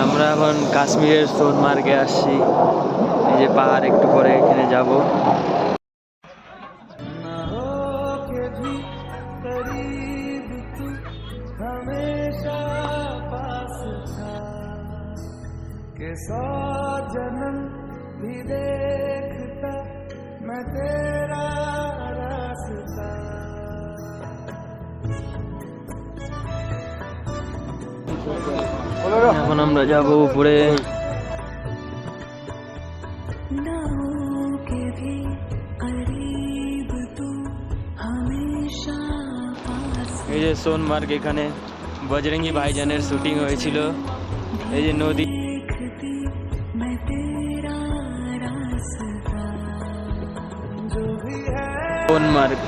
আমরা এখন কাশ্মীরের সোনমার্গে আসছি। এই যে পাহাড়, একটু পরে এখানে যাব। এখন আমরা যাব উপরে। এই যে সোনমার্গ, এখানে বজরঙ্গি ভাইজানের শুটিং হয়েছিল। এই যে নদী, সোনমার্গ।